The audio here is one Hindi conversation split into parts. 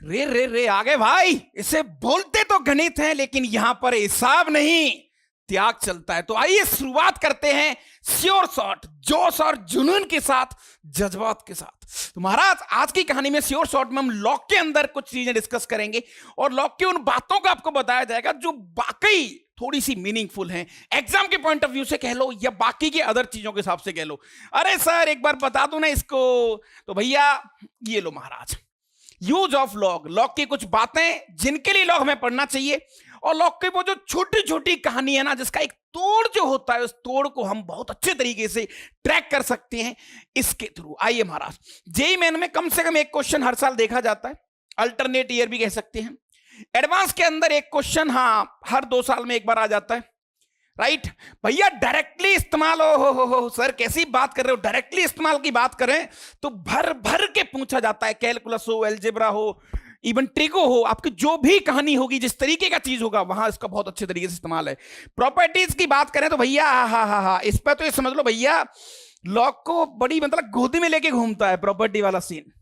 रे रे रे आ गए भाई। इसे बोलते तो गणित है लेकिन यहां पर हिसाब नहीं, त्याग चलता है। तो आइए शुरुआत करते हैं श्योर शॉट, जोश और जुनून के साथ, जज्बात के साथ। तो महाराज आज की कहानी में श्योर शॉट में हम लॉक के अंदर कुछ चीजें डिस्कस करेंगे और लॉक की उन बातों को आपको बताया जाएगा जो वाकई थोड़ी सी मीनिंगफुल हैं, एग्जाम के पॉइंट ऑफ व्यू से कह लो या बाकी के अदर चीजों के हिसाब से कह लो। अरे सर एक बार बता दो ना इसको। तो भैया ये लो महाराज, यूज ऑफ लॉग, लॉग की कुछ बातें जिनके लिए लॉग हमें पढ़ना चाहिए, और लॉग की वो जो छोटी छोटी कहानी है ना, जिसका एक तोड़ जो होता है, उस तोड़ को हम बहुत अच्छे तरीके से ट्रैक कर सकते हैं इसके थ्रू। आइए महाराज, जेईई मेन में कम से कम एक क्वेश्चन हर साल देखा जाता है, अल्टरनेट ईयर भी कह सकते हैं। एडवांस के अंदर एक क्वेश्चन हाँ हर 2 साल में एक बार आ जाता है, राइट भैया। डायरेक्टली इस्तेमाल हो सर कैसी बात कर रहे हो, डायरेक्टली इस्तेमाल की बात करें तो भर भर के पूछा जाता है। कैलकुलस हो, एलजेब्रा हो, इवन ट्रिको हो, आपकी जो भी कहानी होगी, जिस तरीके का चीज होगा, वहां इसका बहुत अच्छे तरीके से इस्तेमाल है। प्रॉपर्टीज की बात करें तो भैया हा इस पर तो ये समझ लो भैया, लॉग को बड़ी मतलब गोदी में लेके घूमता है प्रॉपर्टी वाला सीन।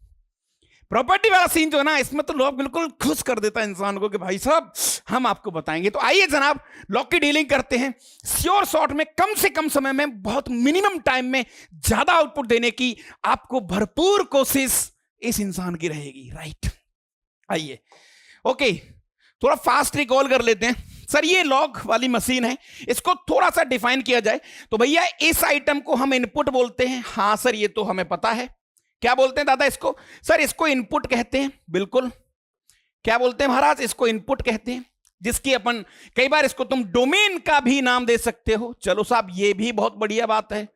प्रॉपर्टी वाला सीन जो है ना, इसमें तो लॉग बिल्कुल खुश कर देता है इंसान को कि भाई साहब हम आपको बताएंगे। तो आइए जनाब लॉग की डीलिंग करते हैं। श्योर शॉट में कम से कम समय में, बहुत मिनिमम टाइम में ज्यादा आउटपुट देने की आपको भरपूर कोशिश इस इंसान की रहेगी, राइट। आइए ओके, थोड़ा फास्ट रिकॉल कर लेते हैं। सर ये लॉग वाली मशीन है, इसको थोड़ा सा डिफाइन किया जाए तो भैया इस आइटम को हम इनपुट बोलते हैं। हाँ सर ये तो हमें पता है। क्या बोलते हैं दादा इसको? सर इसको इनपुट कहते हैं, बिल्कुल। क्या बोलते हैं महाराज? इसको इनपुट कहते हैं, जिसकी अपन कई बार इसको तुम डोमेन का भी नाम दे सकते हो। चलो साहब ये भी बहुत बढ़िया बात है।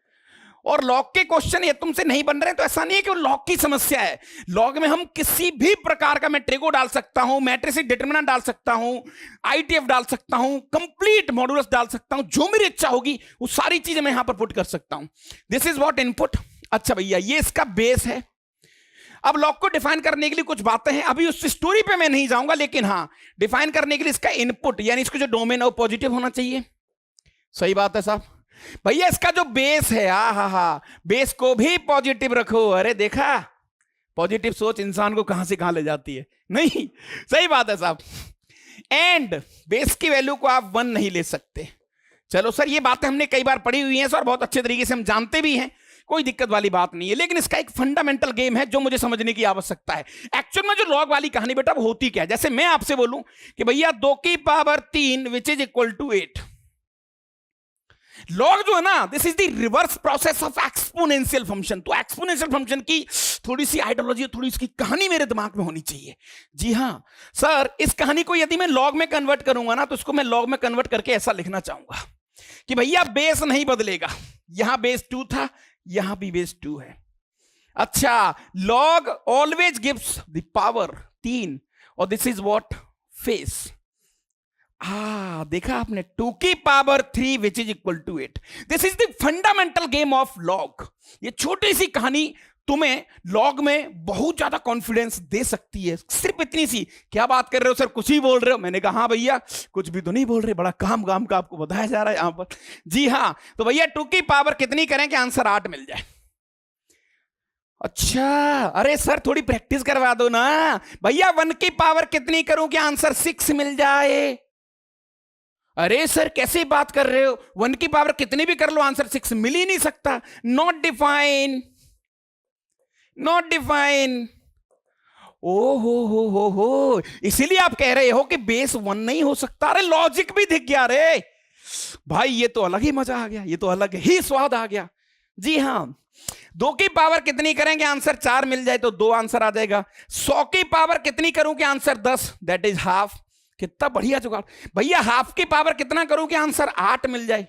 और लॉग के क्वेश्चन ये तुमसे नहीं बन रहे तो ऐसा नहीं है कि लॉग की समस्या है। लॉग में हम किसी भी प्रकार का, मैं ट्रिगो डाल सकता हूं, मैट्रिक्स डिटरमिनेंट डाल सकता हूं, आईटीएफ डाल सकता हूं, कंप्लीट मॉडुलस डाल सकता हूं, जो मेरी इच्छा होगी वो सारी चीजें मैं यहां पर पुट कर सकता हूं। This is what input. अच्छा भैया ये इसका बेस है। अब लॉग को डिफाइन करने के लिए कुछ बातें हैं, अभी उस स्टोरी पे मैं नहीं जाऊंगा, लेकिन हाँ डिफाइन करने के लिए इसका इनपुट यानी इसको जो डोमेन है वो पॉजिटिव होना चाहिए। सही बात है साहब। भैया इसका जो बेस है बेस को भी पॉजिटिव रखो। अरे देखा, पॉजिटिव सोच इंसान को कहां से कहां ले जाती है। नहीं सही बात है साहब। एंड बेस की वैल्यू को आप 1 नहीं ले सकते। चलो सर ये बातें हमने कई बार पढ़ी हुई हैं सर, बहुत अच्छे तरीके से हम जानते भी हैं, कोई दिक्कत वाली बात नहीं है। लेकिन इसका एक फंडामेंटल गेम है जो मुझे समझने की आवश्यकता है। एक्चुअल में जो लॉग वाली कहानी बेटा वो होती क्या है? जैसे मैं आपसे बोलूं कि भैया 2 की power 3 which is equal to 8। Log जो है ना, this is the reverse process of exponential function. तो एक्सपोनेंशियल फंक्शन की थोड़ी सी आइडियोलॉजी, थोड़ी इसकी कहानी मेरे दिमाग में होनी चाहिए। जी हां सर, इस कहानी को यदि मैं लॉग में कन्वर्ट करूंगा ना, तो इसको मैं लॉग में कन्वर्ट करके ऐसा लिखना चाहूंगा कि भैया बेस नहीं बदलेगा। यहां बेस 2 था, यहां भी बेस 2 है। अच्छा, log always gives the power 3 और दिस इज व्हाट फेस। देखा आपने, 2 की power 3 which is equal to 8। This is the fundamental game of log. ये छोटी सी कहानी तुम्हें लॉग में बहुत ज्यादा कॉन्फिडेंस दे सकती है। सिर्फ इतनी सी। क्या बात कर रहे हो सर, कुछ ही बोल रहे हो? मैंने कहा हाँ भैया कुछ भी तो नहीं बोल रहे, बड़ा काम का आपको बताया जा रहा है यहां पर। जी हाँ, तो भैया 2 की पावर कितनी करें कि आंसर 8 मिल जाए? अच्छा, अरे सर थोड़ी प्रैक्टिस करवा दो ना भैया। 1 की पावर कितनी करूं कि आंसर 6 मिल जाए? अरे सर कैसे बात कर रहे हो, 1 की पावर कितनी भी कर लो आंसर 6 मिल ही नहीं सकता। Not define, not define. ओ हो, इसीलिए आप कह रहे हो कि बेस 1 नहीं हो सकता। अरे लॉजिक भी दिख गया रे भाई, ये तो अलग ही मजा आ गया, ये तो अलग ही स्वाद आ गया। जी हां, 2 की पावर कितनी करेंगे आंसर 4 मिल जाए तो 2 आंसर आ जाएगा। 100 की पावर कितनी करूं कि आंसर 10, दैट इज हाफ। कितना बढ़िया जुगाड़ भैया। हाफ की पावर कितना करूं कि आंसर 8 मिल जाए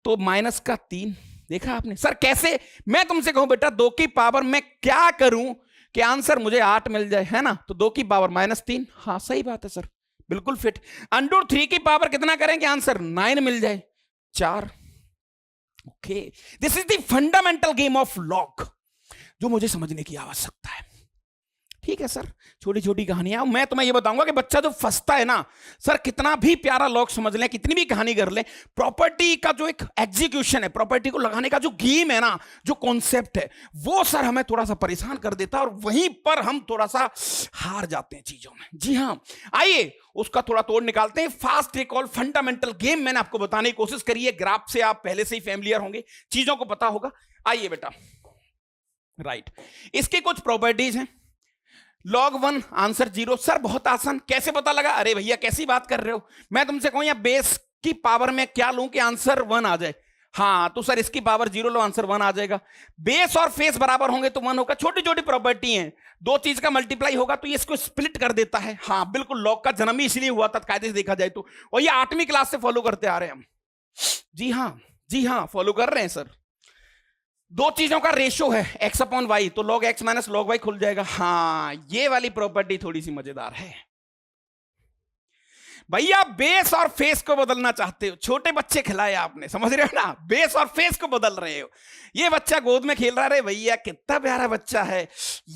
तो माइनस का 3। देखा आपने सर कैसे? मैं तुमसे कहूं बेटा 2 की पावर मैं क्या करूं कि आंसर मुझे 8 मिल जाए, है ना? तो 2 की पावर -3। हाँ सही बात है सर, बिल्कुल फिट। अंडर 3 की पावर कितना करें कि आंसर 9 मिल जाए? 4। Okay, this is the fundamental game of log जो मुझे समझने की आवश्यकता है। ठीक है सर, छोटी छोटी कहानियां। मैं तुम्हें यह बताऊंगा कि बच्चा जो फंसता है ना सर, कितना भी प्यारा लॉग समझ लें, कितनी भी कहानी कर लें, प्रॉपर्टी का जो एक एग्जीक्यूशन है, प्रॉपर्टी को लगाने का जो गेम है ना, जो कॉन्सेप्ट है, वो सर हमें थोड़ा सा परेशान कर देता है और वहीं पर हम थोड़ा सा हार जाते हैं चीजों में। जी हां, आइए उसका थोड़ा तोड़ निकालते हैं। फास्ट रिकॉल फंडामेंटल गेम मैंने आपको बताने की कोशिश करी है। ग्राफ से आप पहले से ही फैमिलियर होंगे, चीजों को पता होगा। आइए बेटा, राइट, इसकी कुछ प्रॉपर्टीज हैं। log 1 answer 0। सर बहुत आसान, कैसे पता लगा? अरे भैया कैसी बात कर रहे हो, मैं तुमसे कहूं या बेस की पावर में क्या लूं कि आंसर 1 आ जाए। हाँ तो सर इसकी पावर 0 लो, आंसर 1 आ जाएगा। बेस और फेस बराबर होंगे तो 1 होगा। छोटी छोटी प्रॉपर्टी है, दो चीज का मल्टीप्लाई होगा तो ये इसको स्प्लिट कर देता है। हाँ बिल्कुल, लॉग का जन्म ही इसलिए हुआ था कायदे से देखा जाए तो, और ये 8वीं क्लास से फॉलो करते आ रहे हैं हम। जी हाँ, जी हाँ, फॉलो कर रहे हैं सर। दो चीजों का रेशियो है x अपॉन वाई, तो log x minus log y खुल जाएगा। हाँ ये वाली प्रॉपर्टी थोड़ी सी मजेदार है भैया। बेस और फेस को बदलना चाहते हो, छोटे बच्चे खिलाए आपने, समझ रहे हो ना, बेस और फेस को बदल रहे हो। ये बच्चा गोद में खेल रहा है, भैया कितना प्यारा बच्चा है,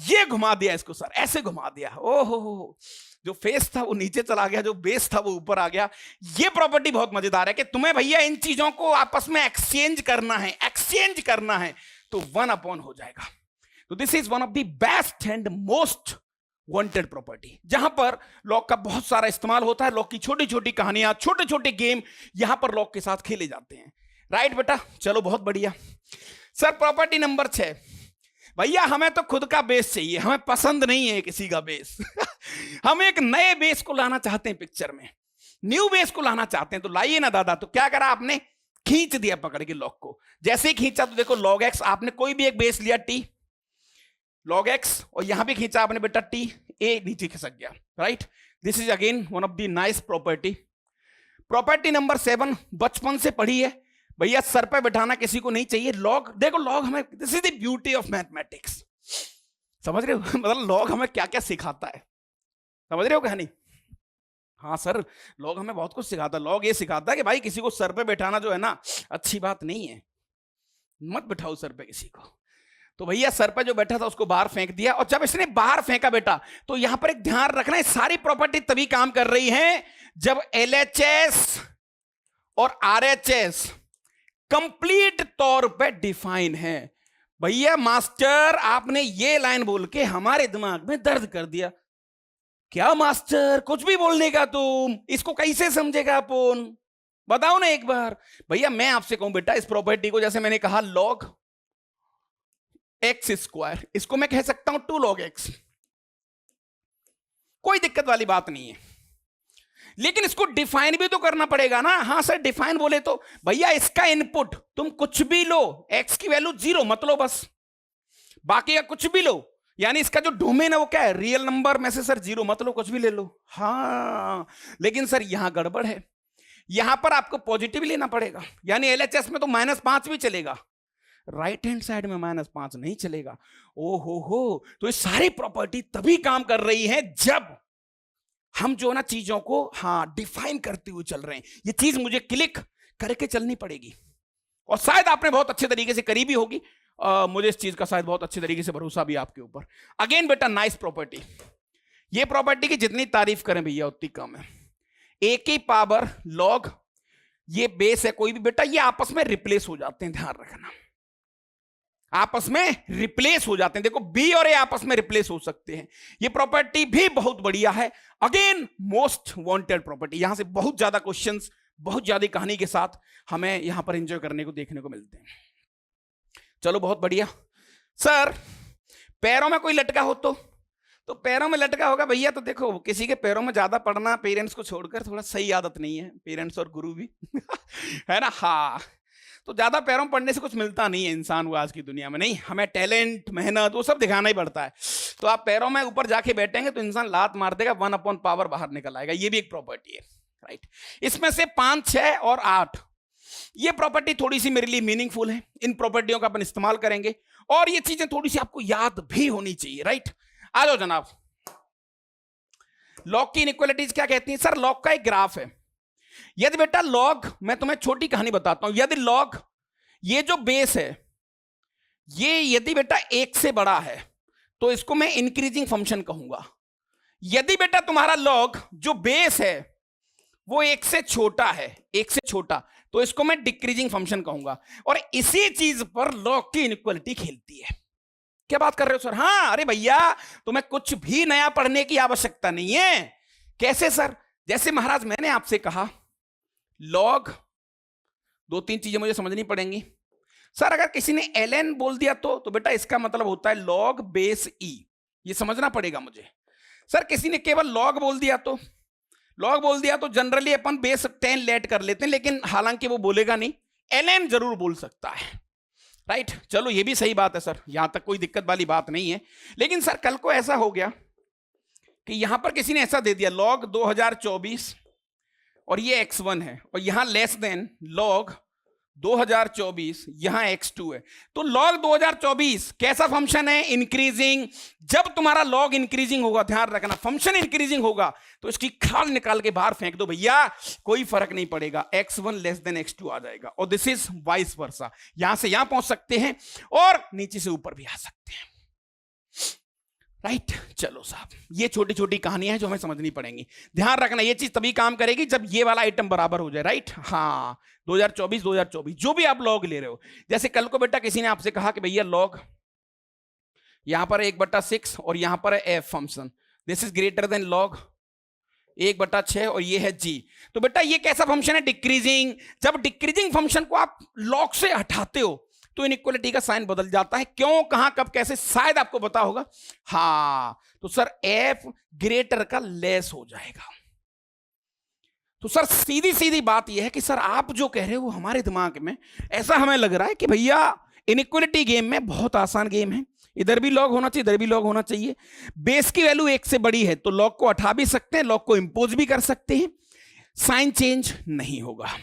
ये घुमा दिया इसको सर, ऐसे घुमा दिया, ओहो, जो फेस था वो नीचे चला गया, जो बेस था वो ऊपर आ गया। ये प्रॉपर्टी बहुत मजेदार है कि तुम्हें भैया इन चीजों को आपस में एक्सचेंज करना है, एक्सचेंज करना है तो 1 अपॉन हो जाएगा। तो this is one of the best and most wanted property, जहां पर लॉग का बहुत सारा इस्तेमाल होता है। लॉग की छोटी छोटी कहानियां, छोटे छोटे गेम यहां पर लॉग के साथ खेले जाते हैं। राइट बेटा, चलो बहुत बढ़िया। सर प्रॉपर्टी नंबर 6, भैया हमें तो खुद का बेस चाहिए, हमें पसंद नहीं है किसी का बेस हम एक नए बेस को लाना चाहते हैं, पिक्चर में न्यू बेस को लाना चाहते हैं। तो लाइए ना दादा। तो क्या करा आपने, खींच दिया पकड़ के लॉग को। जैसे ही खींचा तो देखो log x, आपने कोई भी एक बेस लिया t log x, और यहां भी खींचा आपने बेटा t, a नीचे खिसक गया। Right, this is again one of the nice property. Property number 7 बचपन से पढ़ी है भैया, सर पे बैठाना किसी को नहीं चाहिए। लॉग देखो, लॉग हमें, this is the beauty of mathematics, समझ रहे हो मतलब लॉग हमें क्या क्या सिखाता है, समझ रहे हो कहानी? हाँ सर, लॉग हमें बहुत कुछ सिखाता है। लॉग ये सिखाता है कि भाई किसी को सर पे बैठाना जो है ना अच्छी बात नहीं है, मत बैठाओ सर पे किसी को। तो भैया सर पे जो बैठा था उसको बाहर फेंक दिया, और जब इसने बाहर फेंका बेटा, तो यहां पर एक ध्यान रखना है, सारी प्रॉपर्टी तभी काम कर रही है जब LHS और RHS कंप्लीट तौर पे डिफाइन है। भैया मास्टर आपने ये लाइन बोल के हमारे दिमाग में दर्द कर दिया। क्या मास्टर कुछ भी बोलने का तुम, इसको कैसे समझेगा अपन, बताओ ना एक बार। भैया मैं आपसे कहूं बेटा, इस प्रॉपर्टी को जैसे मैंने कहा log x स्क्वायर, इसको मैं कह सकता हूं 2 log x, कोई दिक्कत वाली बात नहीं है। लेकिन इसको डिफाइन भी तो करना पड़ेगा ना। हाँ सर डिफाइन बोले तो भैया इसका इनपुट तुम कुछ भी लो, x की वैल्यू 0 मत लो बस, बाकी का कुछ भी लो। यानी इसका जो डोमेन है वो क्या है, रियल नंबर में से सर 0 मत लो, कुछ भी ले लो। हाँ लेकिन सर यहां गड़बड़ है, यहां पर आपको पॉजिटिव लेना पड़ेगा। यानी LHS में तो -5 भी चलेगा, राइट हैंड साइड में -5 नहीं चलेगा। ओ हो, तो ये सारी प्रॉपर्टी तभी काम कर रही है जब हम जो ना चीजों को हाँ डिफाइन करते हुए चल रहे हैं। ये चीज मुझे क्लिक करके चलनी पड़ेगी, और शायद आपने बहुत अच्छे तरीके से करी भी होगी। मुझे इस चीज का शायद बहुत अच्छे तरीके से भरोसा भी आपके ऊपर। अगेन बेटा नाइस प्रॉपर्टी, ये प्रॉपर्टी की जितनी तारीफ करें भैया उतनी कम है। a की पावर log, ये बेस है कोई भी बेटा, ये आपस में रिप्लेस हो जाते हैं, ध्यान रखना, आपस में रिप्लेस हो जाते हैं। देखो b और a आपस में रिप्लेस हो सकते हैं। ये प्रॉपर्टी भी बहुत बढ़िया है, अगेन मोस्ट वांटेड प्रॉपर्टी। यहां से बहुत ज्यादा क्वेश्चंस, बहुत ज्यादा कहानी के साथ हमें यहां पर एंजॉय करने को देखने को मिलते हैं। चलो बहुत बढ़िया। सर पैरों में कोई लटका हो तो पैरों में लटका होगा भैया, तो देखो किसी के पैरों में ज्यादा पड़ना पेरेंट्स को छोड़कर थोड़ा सही आदत नहीं है, पेरेंट्स और गुरु भी है ना। हाँ तो ज्यादा पैरों में पड़ने से कुछ मिलता नहीं है इंसान को आज की दुनिया में, नहीं, हमें टैलेंट मेहनत वो सब दिखाना ही पड़ता है। तो आप पैरों में ऊपर जाके बैठेंगे तो इंसान लात मार देगा, 1 अपॉन पावर बाहर निकल आएगा। ये भी एक प्रॉपर्टी है, राइट। इसमें से 5, 6 और 8 ये प्रॉपर्टी थोड़ी सी मेरे लिए मीनिंगफुल है, इन प्रॉपर्टियों का अपन इस्तेमाल करेंगे, और ये चीजें थोड़ी सी आपको याद भी होनी चाहिए, राइट। आ जाओ जनाब। लॉग की इनइक्वालिटीज क्या कहती हैं? सर लॉग का एक ग्राफ है। यदि बेटा लॉग, मैं तुम्हें छोटी कहानी बताता हूं, यदि लॉग ये जो बेस है ये यदि बेटा 1 से बड़ा है तो इसको मैं इंक्रीजिंग फंक्शन कहूंगा। यदि बेटा तुम्हारा लॉग जो बेस है वो 1 से छोटा है, 1 से छोटा, तो इसको मैं डिक्रीजिंग फंक्शन कहूंगा। और इसी चीज पर लॉग की इनइक्वालिटी खेलती है। क्या बात कर रहे हो सर? हाँ, अरे भैया तुम्हें कुछ भी नया पढ़ने की आवश्यकता नहीं है। कैसे सर? जैसे महाराज मैंने आपसे कहा लॉग, दो तीन चीजें मुझे समझनी पड़ेंगी सर। अगर किसी ने ln बोल दिया तो बेटा इसका मतलब होता है log बेस e, ये समझना पड़ेगा मुझे। सर किसी ने केवल log बोल दिया तो जनरली अपन बेस 10 लेट कर लेते हैं, लेकिन हालांकि वो बोलेगा नहीं, ln जरूर बोल सकता है, राइट? चलो ये भी सही बात है सर, यहां तक कोई दिक्कत वाली बात नहीं है। लेकिन सर कल को ऐसा हो गया कि यहां पर किसी ने ऐसा दे दिया log 2024 और ये x1 है, और यहां लेस देन log 2024, यहां x2 है। तो log 2024 कैसा फंक्शन है? इंक्रीजिंग। जब तुम्हारा log इंक्रीजिंग होगा, ध्यान रखना, फंक्शन इंक्रीजिंग होगा तो इसकी खाल निकाल के बाहर फेंक दो भैया, कोई फर्क नहीं पड़ेगा, x1 लेस देन x2 आ जाएगा। और दिस इज वाइस वर्सा, यहां से यहां पहुंच सकते हैं और नीचे से ऊपर भी आ सकते हैं, राइट? चलो साहब, ये छोटी छोटी कहानियां हैं जो हमें समझनी पड़ेंगी। ध्यान रखना ये चीज तभी काम करेगी जब ये वाला आइटम बराबर हो जाए, राइट? हाँ, 2024 जो भी आप लॉग ले रहे हो। जैसे कल को बेटा किसी ने आपसे कहा कि भैया लॉग यहां पर 1/6 और यहां पर है F function, this is greater than log 1/6 और ये है जी। तो बेटा ये कैसा फंक्शन है? डिक्रीजिंग। जब डिक्रीजिंग फंक्शन को आप लॉग से हटाते हो तो इनइक्वालिटी का साइन बदल जाता है। क्यों, कहां, कब, कैसे, शायद आपको पता होगा। हाँ, तो सर एफ ग्रेटर का लेस हो जाएगा। तो सर सीधी सीधी बात यह है कि सर आप जो कह रहे हो वो हमारे दिमाग में ऐसा हमें लग रहा है कि भैया इनइक्वालिटी गेम में बहुत आसान गेम है, इधर भी लॉग होना चाहिए, इधर भी लॉग होना चाहिए। बेस की वैल्यू 1 से बड़ी है तो लॉग को हटा भी सकते हैं, लॉग को इंपोज भी कर सकते हैं, साइन चेंज नहीं होगा।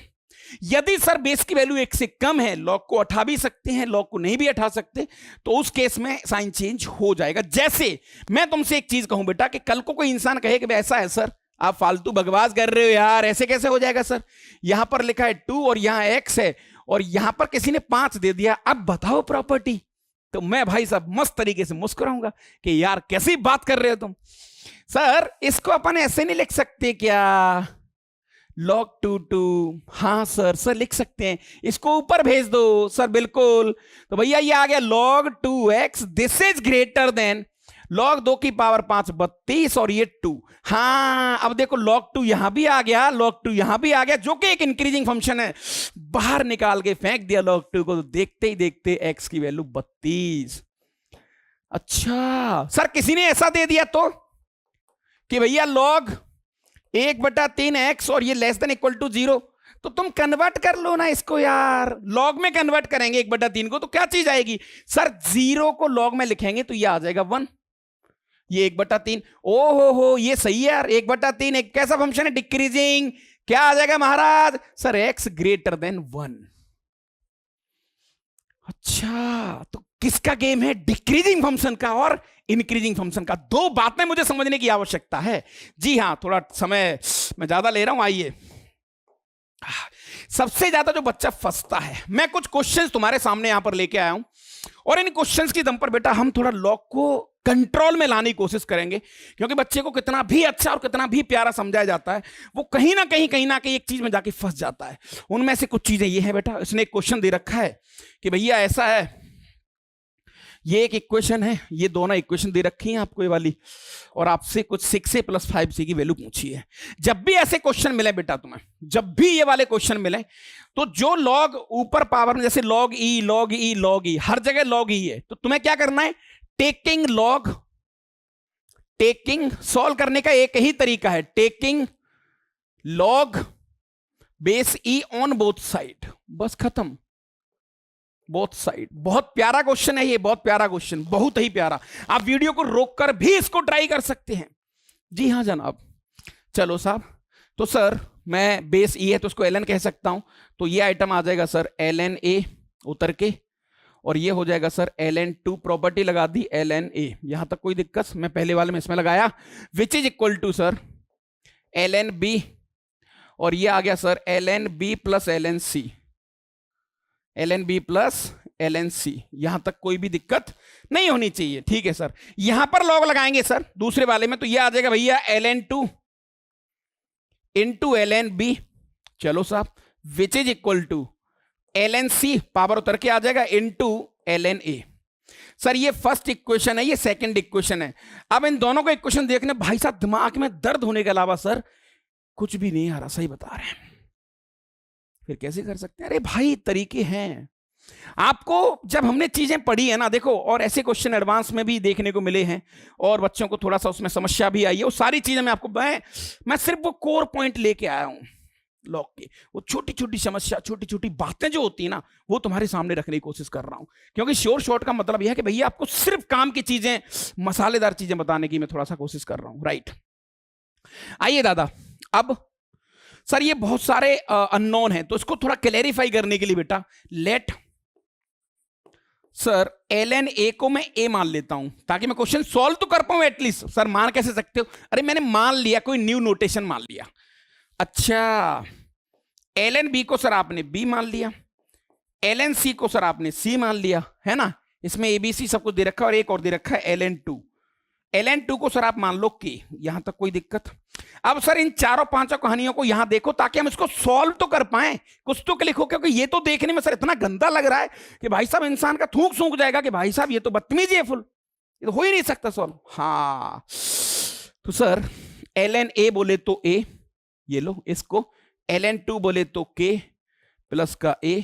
यदि सर बेस की वैल्यू 1 से कम है, लॉग को हटा भी सकते हैं, लॉग को नहीं भी हटा सकते, तो उस केस में साइन चेंज हो जाएगा। जैसे मैं तुमसे एक चीज कहूं बेटा कि कल को कोई इंसान कहे कि ऐसा है सर, आप फालतू बकवास कर रहे हो यार, ऐसे कैसे हो जाएगा सर? यहां पर लिखा है 2 और यहां x है और यहां पर किसी ने 5 दे दिया, अब बताओ प्रॉपर्टी। तो मैं भाई साहब मस्त तरीके से मुस्कुराऊंगा कि यार कैसी बात कर रहे हो तुम। सर इसको अपन ऐसे नहीं लिख सकते क्या? log 2 हाँ सर लिख सकते हैं, इसको ऊपर भेज दो सर। बिल्कुल, तो भैया ये आ गया log 2x, this is greater than log 2 की पावर 5 32 और ये 2। हाँ, अब देखो log 2 यहां भी आ गया, log 2 यहां भी आ गया, जो कि एक इंक्रीजिंग फंक्शन है। बाहर निकाल के फेंक दिया log 2 को, तो देखते ही देखते x की वैल्यू 32। अच्छा सर किसी ने ऐसा दे दिया तो कि भैया log 1/3x और ये लेस देन इक्वल टू 0, तो तुम कन्वर्ट कर लो ना इसको यार, लॉग में कन्वर्ट करेंगे 1/3 को, तो क्या चीज आएगी सर? 0 को लॉग में लिखेंगे तो ये आ जाएगा 1, ये 1/3। ओ हो ये सही है यार, 1/3 एक कैसा फंक्शन है? डिक्रीजिंग। क्या आ जाएगा महाराज? Sir x greater than 1। अच्छा, तो किसका गेम है? डिक्रीजिंग फंक्शन का और इंक्रीजिंग फंक्शन का। दो बातें मुझे समझने की आवश्यकता है। जी हाँ, थोड़ा समय मैं ज्यादा ले रहा हूं। आइए, सबसे ज्यादा जो बच्चा फंसता है, मैं कुछ क्वेश्चंस तुम्हारे सामने यहां पर लेके आया हूं और इन क्वेश्चंस की दम पर बेटा हम थोड़ा लॉग को कंट्रोल में लाने की कोशिश करेंगे, क्योंकि बच्चे को कितना भी अच्छा और कितना भी प्यारा समझाया जाता है, वो कहीं ना कहीं एक चीज में जाके फंस जाता है। उनमें से कुछ चीजें ये है बेटा, इसने एक क्वेश्चन दे रखा है कि भैया ऐसा है, ये एक इक्वेशन है, ये दोनों इक्वेशन दे रखी हैं आपको ये वाली, और आपसे कुछ 6a + 5c की वैल्यू पूछी है। जब भी ऐसे क्वेश्चन मिले बेटा तुम्हें, जब भी ये वाले क्वेश्चन मिले, तो जो लॉग ऊपर पावर में जैसे log e हर जगह log e है, तो तुम्हें क्या करना है? टेकिंग सॉल्व करने का एक ही तरीका है, taking log base e on both side, बस खत्म। बोथ साइड, बहुत प्यारा क्वेश्चन है ये, बहुत प्यारा क्वेश्चन, बहुत ही प्यारा। आप वीडियो को रोककर भी इसको ट्राई कर सकते हैं। जी हाँ जनाब। चलो साहब, तो सर मैं बेस ई है तो उसको ln कह सकता हूं, तो ये आइटम आ जाएगा सर ln a उतर के, और ये हो जाएगा सर ln2, प्रॉपर्टी लगा दी ln a। यहां तक कोई दिक्कत? मैं पहले वाले में इसमें लगाया, which is equal to sir ln b, और ये आ गया sir ln b + ln c, ln b + ln c। यहां तक कोई भी दिक्कत नहीं होनी चाहिए, ठीक है सर। यहां पर लॉग लगाएंगे सर दूसरे वाले में, तो ये आ जाएगा भैया ln2 * ln b, चलो साहब, which is equal to ln c, power उतर के आ जाएगा, * ln a। सर ये फर्स्ट इक्वेशन है, ये सेकंड इक्वेशन है। अब इन दोनों को इक्वेशन देखने भाई साहब दिमाग में दर्द होने के अलावा सर कुछ भी नहीं आ रहा, सही बता रहे हैं। फिर कैसे कर सकते हैं? अरे भाई तरीके हैं। आपको जब हमने चीजें पढ़ी है ना, देखो, और ऐसे क्वेश्चन एडवांस में भी देखने को मिले हैं और बच्चों को थोड़ा सा उसमें समस्या भी आई है, वो सारी चीजें मैं आपको मैं सिर्फ वो कोर पॉइंट लेके आया हूं लॉग के। वो छोटी छोटी समस्या, छोटी छोटी बातें जो होती है ना, वो तुम्हारे सामने रखने की कोशिश कर रहा हूं, क्योंकि श्योर शॉर्ट का मतलब यह है कि भैया आपको सिर्फ काम की चीजें, मसालेदार चीजें बताने की मैं थोड़ा सा कोशिश कर रहा हूं, राइट। आइए दादा, अब सर ये बहुत सारे अननोन हैं, तो इसको थोड़ा क्लैरिफाई करने के लिए बेटा लेट सर ln a को मैं a मान लेता हूं, ताकि मैं क्वेश्चन सॉल्व तो कर पाऊं एटलीस्ट। सर मान कैसे सकते हो? अरे मैंने मान लिया, कोई न्यू नोटेशन मान लिया। अच्छा, ln b को सर आपने b मान लिया, ln c को सर आपने c मान लिया, है ना। इसमें abc सब कुछ दे रखा है और एक और दे रखा है ln 2 को सर आप मान लो k। यहां तक कोई दिक्कत? अब सर इन चारों पांचों कहानियों को यहां देखो, ताकि हम इसको सॉल्व तो कर पाए, कुछ तो लिखो, क्योंकि ये तो देखने में सर इतना गंदा लग रहा है कि भाई साहब इंसान का थूक सूख जाएगा कि भाई साहब ये तो बदतमीजी है फुल, ये तो हो ही नहीं सकता सॉल्व। हाँ, तो सर ln a बोले तो a, ये लो इसको, ln 2 बोले तो k प्लस का a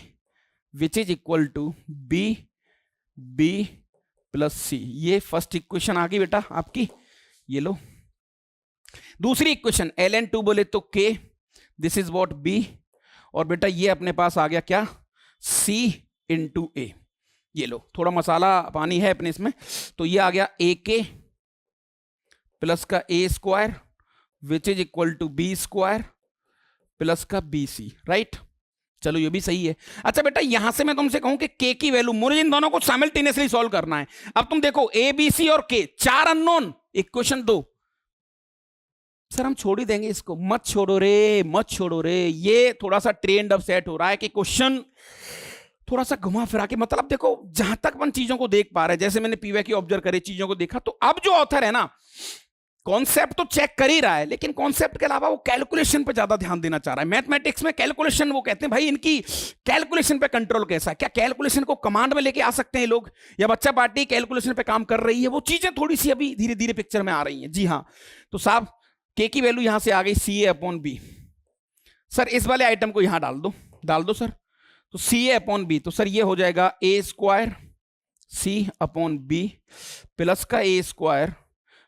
which is equal to b plus c। ये फर्स्ट इक्वेशन आ गई बेटा आपकी, ये लो। दूसरी इक्वेशन ln 2 बोले तो k, this is what b, और बेटा ये अपने पास आ गया क्या? c into a। ये लो, थोड़ा मसाला पानी है अपने इसमें, तो ये आ गया ak प्लस का a square which is equal to b square plus का bc, राइट। चलो ये भी सही है। अच्छा बेटा, यहां से मैं तुमसे कहूं कि k की वैल्यू, मुझे इन दोनों को साइमल्टेनियसली सॉल्व करना है। अब तुम देखो a b c और k, चार अननोन, इक्वेशन 2। सर हम छोड़ ही देंगे इसको, मत छोड़ो रे, मत छोड़ो रे। ये थोड़ा सा ट्रेंड अब सेट हो रहा है कि क्वेश्चन थोड़ा सा घुमा फिरा के, मतलब देखो जहां तक अपन चीजों को देख पा रहे हैं, जैसे मैंने पीवे की ऑब्जर्व करे, चीजों को देखा, तो अब जो ऑथर है ना, कॉन्सेप्ट तो चेक कर ही रहा है, लेकिन कॉन्सेप्ट के अलावा वो कैलकुलेशन पे ज्यादा ध्यान देना चाह रहा है। मैथमेटिक्स में कैलकुलेशन, वो कहते हैं भाई इनकी कैलकुलेशन पे कंट्रोल कैसा है, क्या कैलकुलेशन को कमांड में लेके आ सकते हैं लोग, या बच्चा पार्टी कैलकुलेशन पे काम कर रही है, वो चीजें थोड़ी सी अभी धीरे धीरे पिक्चर में आ रही हैं। जी हाँ, तो साहब के की वैल्यू यहां से आ गई c a upon b. Sir इस वाले आइटम को यहां डाल दो सर, तो सी ए अपॉन बी, तो सर ये हो जाएगा a square c upon b plus का a square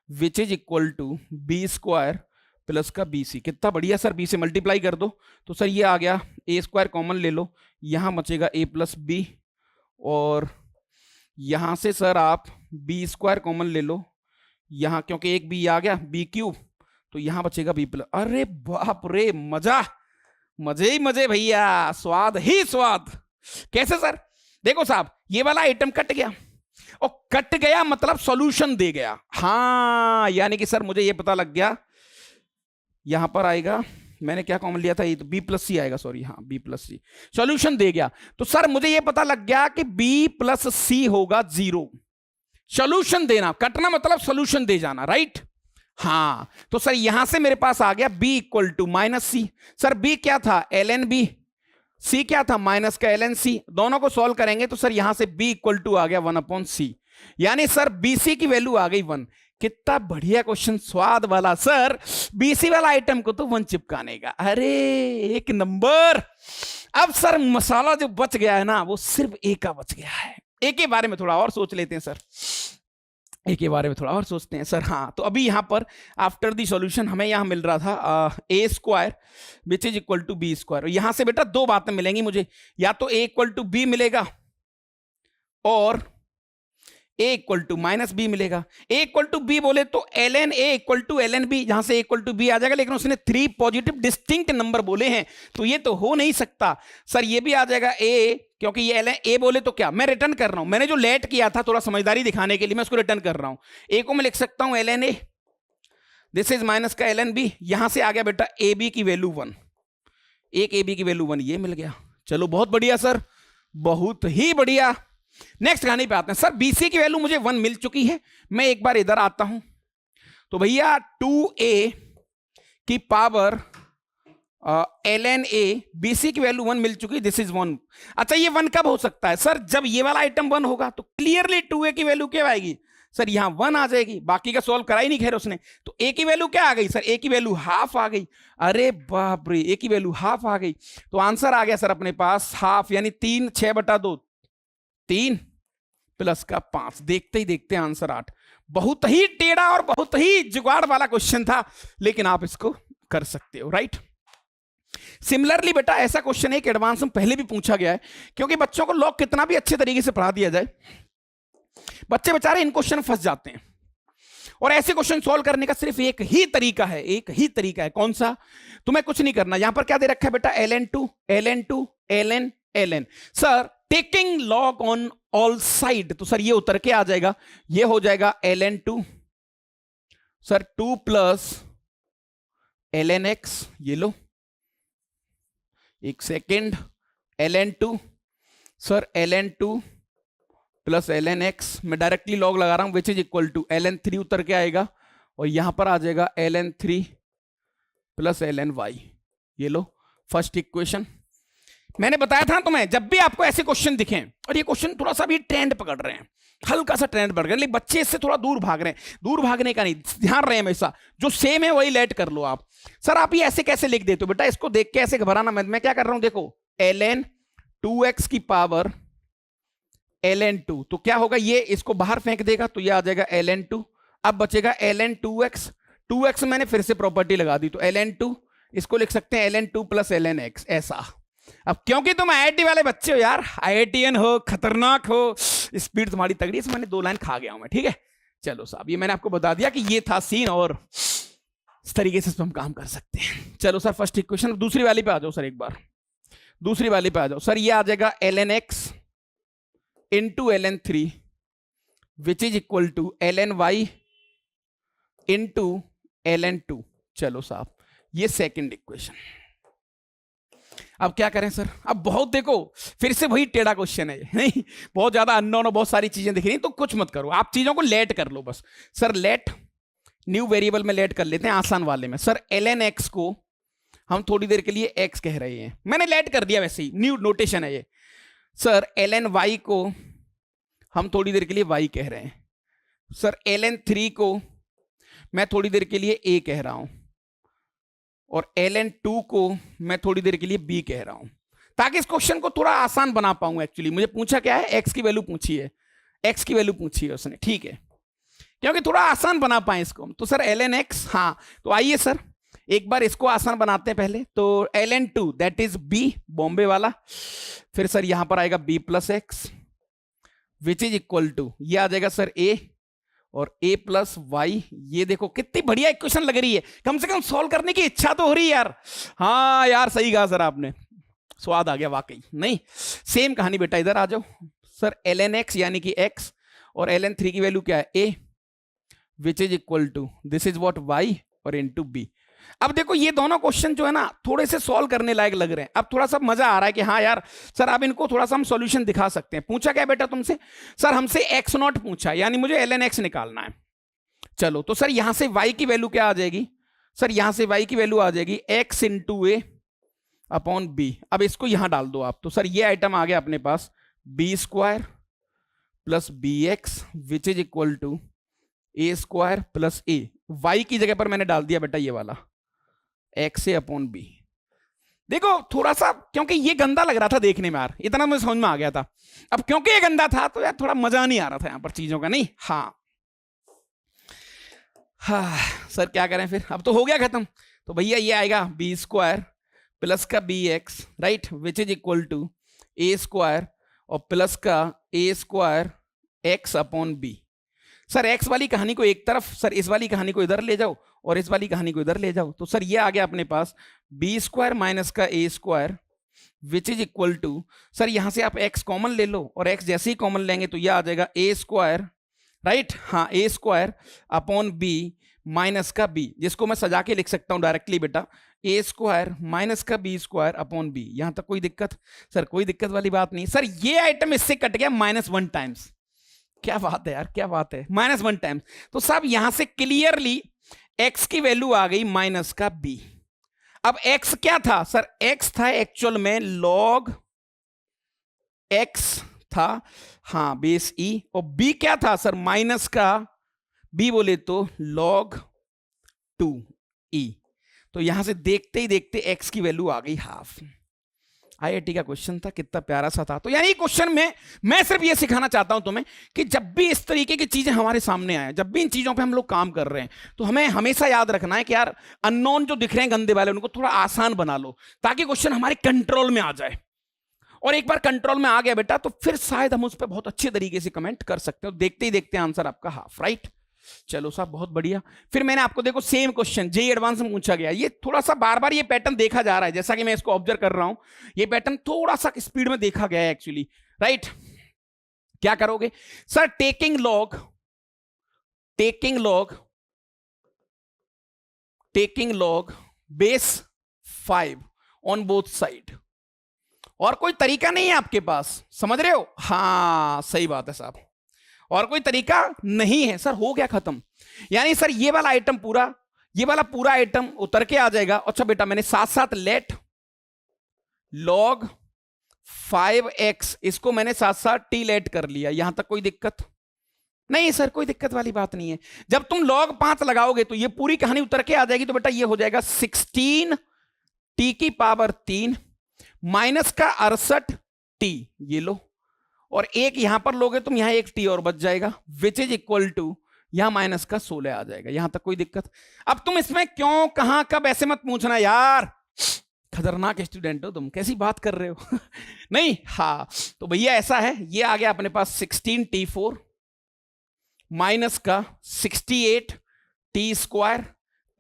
which is equal to b square plus का बी सी। कितना बढ़िया सर, बी से मल्टीप्लाई कर दो, तो सर ये आ गया, ए स्क्वायर कॉमन ले लो, यहां बचेगा ए प्लस बी, और यहां से सर आप बी स्क्वायर कॉमन ले लो, यहां क्योंकि एक बी आ गया, बी क्यूब, तो यहां बचेगा बी प्लस। अरे बाप रे, मजा, मजे ही मजे भैया, स्वाद ही स्वाद। कैसे सर? देखो साहब, ये वाला आइटम कट गया, और कट गया मतलब सॉल्यूशन दे गया। हाँ, यानी कि सर मुझे ये पता लग गया, यहां पर आएगा, मैंने क्या कॉमन लिया था, ये तो बी प्लस सी आएगा, सॉरी, हाँ बी प्लस सी, सॉल्यूशन दे गया। तो सर मुझे ये पता लग गया कि बी प्लस सी होगा 0। सॉल्यूशन देना, कटना मतलब सॉल्यूशन दे जाना, राइट। हाँ, तो सर यहां से मेरे पास आ गया b equal to minus c. Sir b क्या था? ln b, c क्या था? माइनस का ln c। दोनों को सॉल्व करेंगे तो सर यहां से b इक्वल टू आ गया 1 अपॉन सी, यानी सर bc की वैल्यू आ गई 1। कितना बढ़िया क्वेश्चन, स्वाद वाला सर। bc वाला आइटम को तो 1 चिपकाने का, अरे एक नंबर। अब सर मसाला जो बच गया है ना, वो सिर्फ a का बच गया है। a के बारे में थोड़ा और सोच लेते हैं सर, ए के बारे में थोड़ा और सोचते हैं सर। हाँ, तो अभी यहां पर आफ्टर दी सॉल्यूशन हमें यहां मिल रहा था a square which is equal to b square. यहां से बेटा दो बातें मिलेंगी मुझे, या तो ए इक्वल टू बी मिलेगा और A equal to minus B मिलेगा। ए इक्वल टू बी बोले तो ln a इक्वल टू ln b, जहां से इक्वल टू बी आ जाएगा, लेकिन उसने 3 पॉजिटिव डिस्टिंक्ट नंबर बोले हैं, तो ये तो हो नहीं सकता। सर ये भी आ जाएगा a, क्योंकि ये ln a बोले तो क्या, मैं रिटर्न कर रहा हूं, मैंने जो लेट किया था थोड़ा समझदारी दिखाने के लिए मैं उसको रिटर्न कर रहा हूं। a को मैं लिख सकता हूं ln a, this is minus का ln b। यहां से आ गया बेटा ए बी की वैल्यू 1, एक ए बी की वैल्यू 1, ये मिल गया। चलो बहुत बढ़िया सर, बहुत ही बढ़िया। नेक्स्ट कहानी पे आते हैं। सर बीसी की वैल्यू मुझे 1 मिल चुकी है, मैं एक बार इधर आता हूं, तो भैया 2a की power L N A B C की वैल्यू 1 मिल चुकी, दिस इज 1। अच्छा ये 1 कब हो सकता है सर? जब ये वाला आइटम 1 होगा तो क्लियरली 2a की वैल्यू क्या आएगी सर? यहां 1 आ जाएगी, बाकी का सॉल्व करा ही नहीं खैर उसने, तो a की वैल्यू क्या आ गई सर? a की वैल्यू हाफ आ गई। अरे बाप रे, a की वैल्यू हाफ आ गई, तो आंसर आ गया सर अपने पास हाफ, यानी 3 6/2, 3 प्लस का 5, देखते ही देखते आंसर 8। बहुत ही टेढ़ा और बहुत ही जुगाड़ वाला क्वेश्चन था, लेकिन आप इसको कर सकते हो, राइट। सिमिलरली बेटा ऐसा क्वेश्चन एक एडवांस में पहले भी पूछा गया है, क्योंकि बच्चों को लॉग कितना भी अच्छे तरीके से पढ़ा दिया जाए, बच्चे बेचारे इन क्वेश्चन फंस जाते हैं। और ऐसे क्वेश्चन सॉल्व करने का सिर्फ एक ही तरीका है, एक ही तरीका है। कौन सा? तुम्हें कुछ नहीं करना। यहां पर क्या दे रखा है बेटा? ln2 ln2 ln ln। Sir taking log on all side, तो सर ये उतर के आ जाएगा, ये हो जाएगा ln2 sir 2 plus ln x, ये लो एक second, ln2 sir ln2 plus ln x, मैं डायरेक्टली लॉग लगा रहा हूं, विच इज इक्वल टू ln3 उतर के आएगा, और यहां पर आ जाएगा ln3 प्लस ln y। ये लो फर्स्ट इक्वेशन। मैंने बताया था तुम्हें, जब भी आपको ऐसे क्वेश्चन दिखें, और ये क्वेश्चन थोड़ा सा भी ट्रेंड पकड़ रहे हैं, हल्का सा ट्रेंड पकड़ रहे हैं, लेकिन बच्चे इससे थोड़ा दूर भाग रहे हैं, दूर भागने का नहीं, ध्यान रहे हमेशा जो सेम है वही लेट कर लो आप। सर आप ये ऐसे कैसे लिख देते हो? बेटा इसको देख के ऐसे घबराना, मैं क्या कर रहा हूं देखो, ln 2x की पावर ln2, तो क्या होगा, ये इसको बाहर फेंक देगा तो ये आ जाएगा ln2, अब बचेगा ln 2x, 2x मैंने फिर से प्रॉपर्टी लगा दी, तो ln2 इसको लिख सकते हैं ln2 प्लस ln x, ऐसा। अब क्योंकि तुम आईआईटी वाले बच्चे हो यार, आईआईटीएन हो, खतरनाक हो, स्पीड तुम्हारी तगड़ी है, मैंने 2 लाइन खा गया हूं मैं, ठीक है। चलो साहब, ये मैंने आपको बता दिया कि ये था सीन, और इस तरीके से हम काम कर सकते हैं। चलो सर फर्स्ट इक्वेशन, दूसरी वाली पे आ जाओ सर, एक बार दूसरी वाली पे आ जाओ सर। ये आ जाएगा ln x into ln3 which is equal to ln y into ln2। चलो साहब, ये सेकंड इक्वेशन। अब क्या करें सर? अब बहुत देखो, फिर से वही टेढ़ा क्वेश्चन है नहीं, बहुत ज्यादा अननोन और बहुत सारी चीजें दिख रही हैं, तो कुछ मत करो, आप चीजों को लेट कर लो बस। सर लेट न्यू वेरिएबल में लेट कर लेते हैं, आसान वाले में। सर ln x को हम थोड़ी देर के लिए x कह रहे हैं, मैंने लेट कर दिया, वैसे ही न्यू नोटेशन है ये। सर ln y को हम थोड़ी देर के लिए y कह रहे हैं। सर ln3 को मैं थोड़ी देर के लिए a कह रहा हूं, और ln2 को मैं थोड़ी देर के लिए b कह रहा हूं, ताकि इस क्वेश्चन को थोड़ा आसान बना पाऊं। एक्चुअली मुझे पूछा क्या है? x की वैल्यू पूछी है, x की वैल्यू पूछी है उसने, ठीक है, क्योंकि थोड़ा आसान बना पाए इसको। तो सर ln x, हाँ तो आइए सर एक बार इसको आसान बनाते हैं पहले। तो ln2 that is b, Bombay वाला, फिर सर यहां पर आएगा b plus x which is equal to, ये आ जाएगा सर a और a प्लस वाई। ये देखो कितनी बढ़िया इक्वेशन लग रही है, कम से कम सॉल्व करने की इच्छा तो हो रही है यार। हाँ यार सही कहा सर आपने, स्वाद आ गया वाकई। नहीं सेम कहानी बेटा, इधर आ जाओ सर। ln x यानी कि x, और ln3 की वैल्यू क्या है? a which is equal to this is what y और इनटू b। अब देखो ये दोनों क्वेश्चन जो है ना थोड़े से सॉल्व करने लायक लग रहे हैं, अब थोड़ा सा मजा आ रहा है कि हाँ यार सर अब इनको थोड़ा सा हम सॉल्यूशन दिखा सकते हैं। पूछा क्या बेटा तुमसे? सर हमसे x नॉट पूछा, यानी मुझे ln x निकालना है। चलो तो सर यहां से y की वैल्यू क्या आ जाएगी? सर यहां से y की वैल्यू आ जाएगी x इंटू ए अपॉन बी। अब इसको यहां डाल दो आप, तो सर ये आइटम आ गया अपने पास b square plus b x which is equal to a square plus a. Y की जगह पर मैंने डाल दिया बेटा ये वाला एक्स ए अपॉन बी। देखो थोड़ा सा, क्योंकि ये गंदा लग रहा था देखने में यार, इतना मुझे समझ में आ गया था। अब क्योंकि ये गंदा था तो यार थोड़ा मजा नहीं आ रहा था यहां पर चीजों का, नहीं। हाँ सर क्या करें फिर, अब तो हो गया खत्म। तो भैया ये आएगा बी स्क्वायर प्लस का b x right which is equal to a square और प्लस का a square x upon b. Sir x वाली कहानी को एक तरफ, सर इस वाली कहानी को इधर ले जाओ और इस वाली कहानी को इधर ले जाओ। तो सर ये आ गया अपने पास बी स्क्वायर माइनस का a square which is equal to, sir यहां से आप एक्स कॉमन ले लो और एक्स जैसे ही कॉमन लेंगे तो ये आ जाएगा ए स्क्वायर राइट, हाँ ए स्क्वायर अपॉन बी माइनस का बी, जिसको मैं सजा के लिख सकता हूं डायरेक्टली बेटा ए स्क्वायर माइनस का बी स्क्वायर अपॉन बी। यहां तक कोई दिक्कत? सर कोई दिक्कत वाली बात नहीं। सर ये आइटम इससे कट गया -1 टाइम्स। क्या बात है यार, क्या बात है, -1 टाइम्स। तो साहब यहां से क्लियरली x की वैल्यू आ गई माइनस का b। अब x क्या था सर? x था एक्चुअल में log x था, हाँ, बेस e, और b क्या था सर? माइनस का b बोले तो log 2e। तो यहां से देखते ही देखते x की वैल्यू आ गई हाफ। आईआईटी का क्वेश्चन था, कितना प्यारा सा था। तो यानी क्वेश्चन में मैं सिर्फ ये सिखाना चाहता हूं तुम्हें कि जब भी इस तरीके की चीजें हमारे सामने आए, जब भी इन चीजों पे हम लोग काम कर रहे हैं, तो हमें हमेशा याद रखना है कि यार अननोन जो दिख रहे हैं गंदे वाले, उनको थोड़ा आसान बना लो ताकि क्वेश्चन हमारे कंट्रोल में आ जाए। और एक बार कंट्रोल में आ गया बेटा तो फिर शायद हम उस पर बहुत अच्छे तरीके से कमेंट कर सकते हो। देखते ही देखते आंसर आपका हाफ, राइट। चलो साहब, बहुत बढ़िया। फिर मैंने आपको देखो सेम क्वेश्चन जेईई एडवांस में पूछा गया। ये थोड़ा सा बार बार ये पैटर्न देखा जा रहा है, जैसा कि मैं इसको ऑब्जर्व कर रहा हूं, ये पैटर्न थोड़ा सा स्पीड में देखा गया है एक्चुअली, राइट। क्या करोगे sir? Taking log base 5 on both side. और कोई तरीका नहीं है आपके पास, समझ रहे हो? हाँ सही बात है साहब, और कोई तरीका नहीं है सर, हो गया खत्म। यानी सर ये वाला आइटम पूरा, ये वाला पूरा आइटम उतर के आ जाएगा। अच्छा बेटा, मैंने साथ साथ लेट log 5x, इसको मैंने साथ साथ t लेट कर लिया। यहां तक कोई दिक्कत नहीं सर? कोई दिक्कत वाली बात नहीं है। जब तुम log 5 लगाओगे तो ये पूरी कहानी उतर के आ जाएगी। तो बेटा ये हो जाएगा 16 t की पावर 3 माइनस का 68 t, ये लो, और एक यहां पर लोगे तुम, यहां एक t और बच जाएगा, विच इज इक्वल टू यहां माइनस का 16 आ जाएगा। यहां तक कोई दिक्कत? अब तुम इसमें क्यों, कहां, कब ऐसे मत पूछना यार, खतरनाक स्टूडेंट हो तुम, कैसी बात कर रहे हो? नहीं, हाँ तो भैया ऐसा है, ये आ गया अपने पास 16t4 माइनस का 68 t स्क्वायर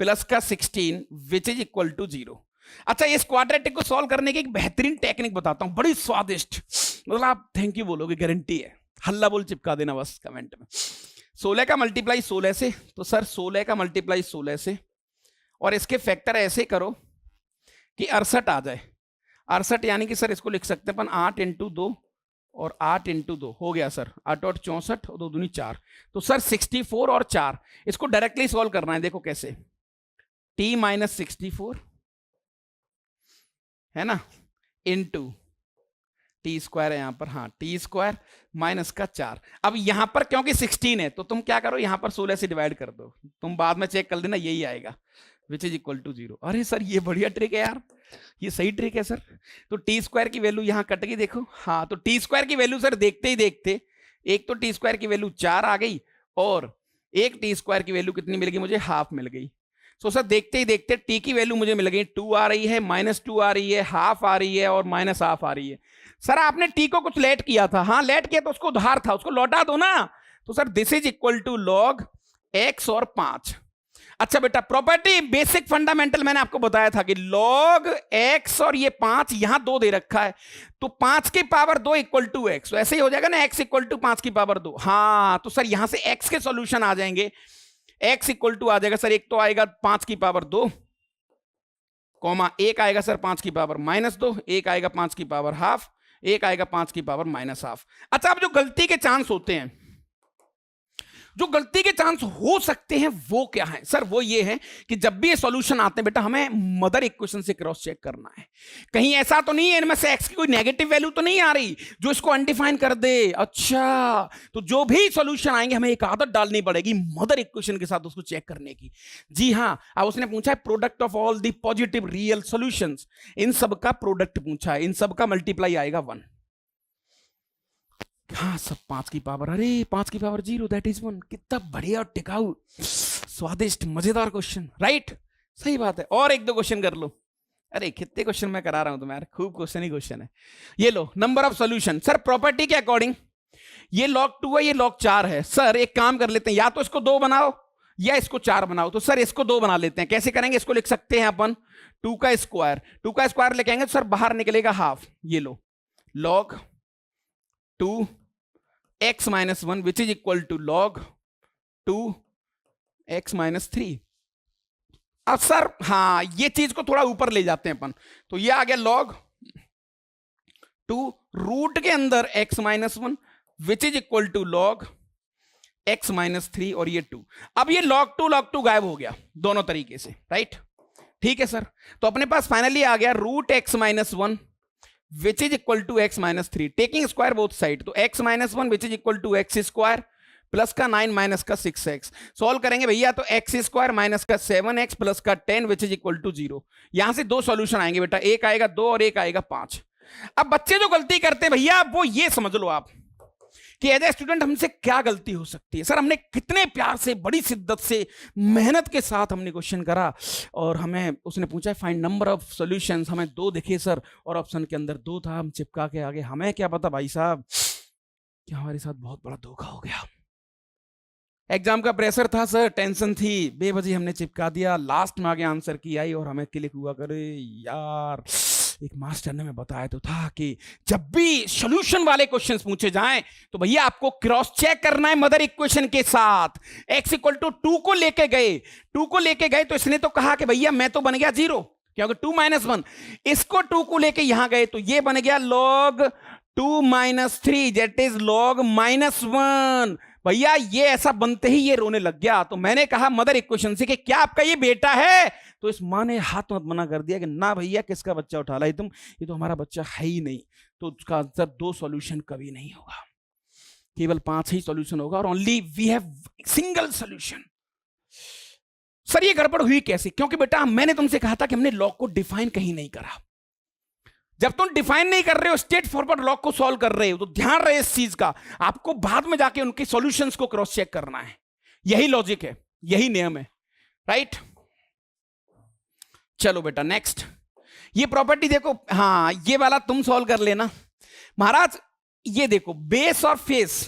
प्लस का 16 विच इज इक्वल टू 0। अच्छा, इस क्वाड्रेटिक को सॉल्व करने की एक बेहतरीन टेक्निक बताता हूं, बड़ी स्वादिष्ट, मतलब आप थैंक यू बोलोगे, गारंटी है। हल्ला बोल चिपका देना बस कमेंट में। 16 का मल्टीप्लाई 16 से, तो सर 16 का मल्टीप्लाई 16 से, और इसके फैक्टर ऐसे करो कि 68 आ जाए। 68 यानी कि सर इसको लिख सकते हैं अपन 8 इंटू 2 और 8 इंटू 2 हो गया सर 8 और 64 और 2 दूनी 4। तो सर 64 और 4, इसको डायरेक्टली सॉल्व करना है। देखो कैसे, t माइनस 64 है ना, इंटू टी स्क्वायर है यहां पर, हाँ टी स्क्वायर माइनस का 4। अब यहां पर क्योंकि 16 है तो तुम क्या करो, यहां पर 16 से डिवाइड कर दो, तुम बाद में चेक कर लेना, यही आएगा विच इज इक्वल टू 0। अरे सर ये बढ़िया ट्रिक है यार, ये सही ट्रिक है सर। तो टी स्क्वायर की वैल्यू यहां कट गई, देखो, हाँ तो टी स्क्वायर की वैल्यू सर देखते ही देखते, एक तो टी स्क्वायर की वैल्यू 4 आ गई, और एक टी स्क्वायर की वैल्यू कितनी मिल गई मुझे? हाफ मिल गई। सो सर देखते ही देखते टी की वैल्यू मुझे मिल गई 2 आ रही है, -2 आ रही है, हाफ आ रही है, और माइनस हाफ आ रही है। सर आपने टी को कुछ लेट किया था, हाँ लेट किया तो उसको उधार था, उसको लौटा दो ना। तो sir this is equal to log x और 5। अच्छा बेटा, प्रॉपर्टी बेसिक फंडामेंटल मैंने आपको बताया था कि log x और ये 5 यहां 2 दे रखा है, तो 5 की पावर 2 इक्वल टू x, ऐसे ही हो जाएगा ना, x इक्वल टू 5 की पावर 2। हाँ तो सर यहां से x के सॉल्यूशन आ जाएंगे, x इक्वल टू आ जाएगा सर, एक तो आएगा 5 की पावर 2 कॉमा, एक आएगा सर 5 की पावर -2, एक आएगा 5 की पावर हाफ, एक आएगा 5 की पावर माइनस हाफ। अच्छा, अब जो गलती के चांस होते हैं, जो गलती के चांस हो सकते हैं वो क्या है सर? वो ये है कि जब भी ये सॉल्यूशन आते हैं बेटा, हमें मदर इक्वेशन से क्रॉस चेक करना है, कहीं ऐसा तो नहीं है इनमें से x की कोई नेगेटिव वैल्यू तो नहीं आ रही जो इसको अनडिफाइन कर दे। अच्छा, तो जो भी सॉल्यूशन आएंगे हमें एक आदत डालनी पड़ेगी मदर इक्वेशन के साथ उसको चेक करने की। जी हाँ, अब उसने पूछा है product of all the positive real solutions, इन सब का प्रोडक्ट पूछा है, इन सब का मल्टीप्लाई आएगा 1। हाँ सब 5 की पावर, अरे 5 की पावर 0 दैट इज 1। कितना बढ़िया और टिकाऊ, स्वादिष्ट, मजेदार क्वेश्चन, राइट? सही बात है। और एक दो क्वेश्चन कर लो। अरे कितने क्वेश्चन मैं करा रहा हूं तुम्हारे, खूब क्वेश्चन ही क्वेश्चन है। ये लो, number of solution sir property के अकॉर्डिंग ये log 2 है, ये log 4 है। सर एक काम कर लेते हैं, या तो इसको 2 बनाओ या इसको 4 बनाओ। तो सर इसको 2 बना लेते हैं। कैसे करेंगे? इसको लिख सकते हैं अपन 2 का स्क्वायर लेके आएंगे तो सर बाहर निकलेगा हाफ। ये लो, log 2 x minus 1 which is equal to log 2 x minus 3। अब सर हाँ ये चीज को थोड़ा ऊपर ले जाते हैं अपन, तो ये आ गया log 2 रूट के अंदर x minus 1 which is equal to log x minus 3 और ये 2। अब ये log 2 गायब हो गया दोनों तरीके से, राइट? ठीक है सर, तो अपने पास फाइनली आ गया root x minus one which is equal to x minus three, taking square both side, तो x minus one which is equal to x square plus का 9 माइनस का 6x सॉल्व करेंगे भैया, तो एक्स स्क्वायर माइनस का 7x प्लस का 10 विच इज इक्वल टू 0। यहां से दो सॉल्यूशन आएंगे बेटा, एक आएगा 2 और एक आएगा 5। अब बच्चे जो गलती करते हैं भैया वो ये समझ लो आप कि एज ए स्टूडेंट हमसे क्या गलती हो सकती है। सर हमने कितने प्यार से, बड़ी शिद्दत से, मेहनत के साथ हमने क्वेश्चन करा और हमें उसने पूछा फाइंड नंबर ऑफ सॉल्यूशंस, हमें 2 दिखे सर और ऑप्शन के अंदर 2 था, हम चिपका के आगे, हमें क्या पता भाई साहब कि हमारे साथ बहुत बड़ा धोखा हो गया। एग्जाम का प्रेशर था सर, टेंशन थी, बेवजह हमने चिपका दिया, लास्ट में आगे आंसर की आई और हमें क्लिक हुआ करे यार एक मास्टर ने हमें बताया तो था कि जब भी सॉल्यूशन वाले क्वेश्चंस पूछे जाएं तो भैया आपको क्रॉस चेक करना है मदर इक्वेशन के साथ। x इक्वल टू 2 को लेके गए तो इसने तो कहा कि भैया मैं तो बन गया 0 क्योंकि 2 माइनस 1, इसको 2 को लेके यहां गए तो ये बन गया log 2 minus 3 that is log minus 1। भैया ये ऐसा बनते ही ये रोने लग गया, तो मैंने कहा मदर इक्वेशन से कि क्या आपका ये बेटा है, तो इस माँ ने हाथ मत मना कर दिया कि ना भैया किसका बच्चा उठा लाई तुम, ये तो हमारा बच्चा है ही नहीं। तो उसका आंसर 2 सॉल्यूशन कभी नहीं होगा, केवल 5 ही सॉल्यूशन होगा और only we have single solution. Sir ये गड़बड़ हुई कैसे? क्योंकि बेटा मैंने तुमसे कहा था कि हमने लॉग को डिफाइन कहीं नहीं करा। जब तुम डिफाइन नहीं कर रहे हो, स्ट्रेट फॉरवर्ड लॉग को सॉल्व कर रहे हो, तो ध्यान रहे इस चीज का, आपको बाद में जाके उनके सॉल्यूशंस को क्रॉस चेक करना है। यही लॉजिक है, यही नियम है, राइट। चलो बेटा नेक्स्ट, ये प्रॉपर्टी देखो, हाँ ये वाला तुम सॉल्व कर लेना महाराज। ये देखो बेस और फेस,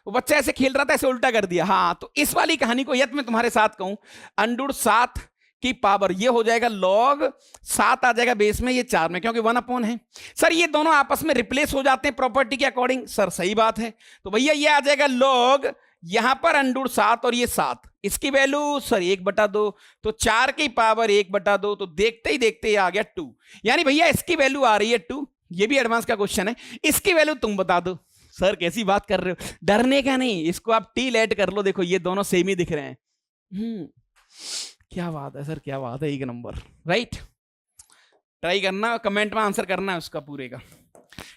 वो बच्चा ऐसे खेल रहा था ऐसे उल्टा कर दिया। हाँ तो इस वाली कहानी को यदि मैं तुम्हारे साथ कहूं अंडर 7 की पावर, ये हो जाएगा log 7 आ जाएगा बेस में, ये 4 में क्योंकि 1 अपॉन है। सर ये दोनों आपस में रिप्लेस हो जाते हैं प्रॉपर्टी के अकॉर्डिंग। सर सही बात है, तो भैया ये आ जाएगा log यहां पर अंडर 7 और ये 7, इसकी वैल्यू सर 1/2, तो 4 की पावर 1/2, तो देखते ही देखते ये आ गया 2। यानी भैया इसकी वैल्यू आ रही है 2। ये भी एडवांस का क्वेश्चन है, इसकी वैल्यू तुम बता दो। सर कैसी बात कर रहे हो, डरने का नहीं, इसको आप टी लेट कर लो, देखो ये दोनों सेम ही दिख रहे हैं। क्या बात है सर, क्या बात है, एक नंबर, राइट। ट्राई करना, कमेंट में आंसर करना है उसका पूरे का,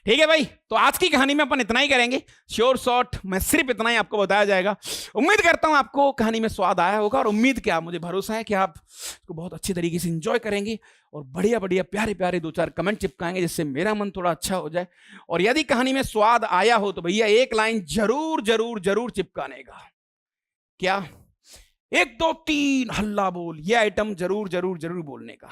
ठीक है भाई। तो आज की कहानी में अपन इतना ही करेंगे, श्योर शॉर्ट में सिर्फ इतना ही आपको बताया जाएगा। उम्मीद करता हूं आपको कहानी में स्वाद आया होगा और उम्मीद क्या, मुझे भरोसा है कि आप इसको बहुत अच्छी तरीके से एंजॉय करेंगे और बढ़िया बढ़िया प्यारे प्यारे 2-4 कमेंट चिपकाएंगे जिससे मेरा मन थोड़ा अच्छा हो जाए। और यदि कहानी में स्वाद आया हो तो भैया एक लाइन जरूर जरूर जरूर चिपकाने का, क्या 1 2 3 हल्ला बोल, ये आइटम जरूर जरूर जरूर बोलने का।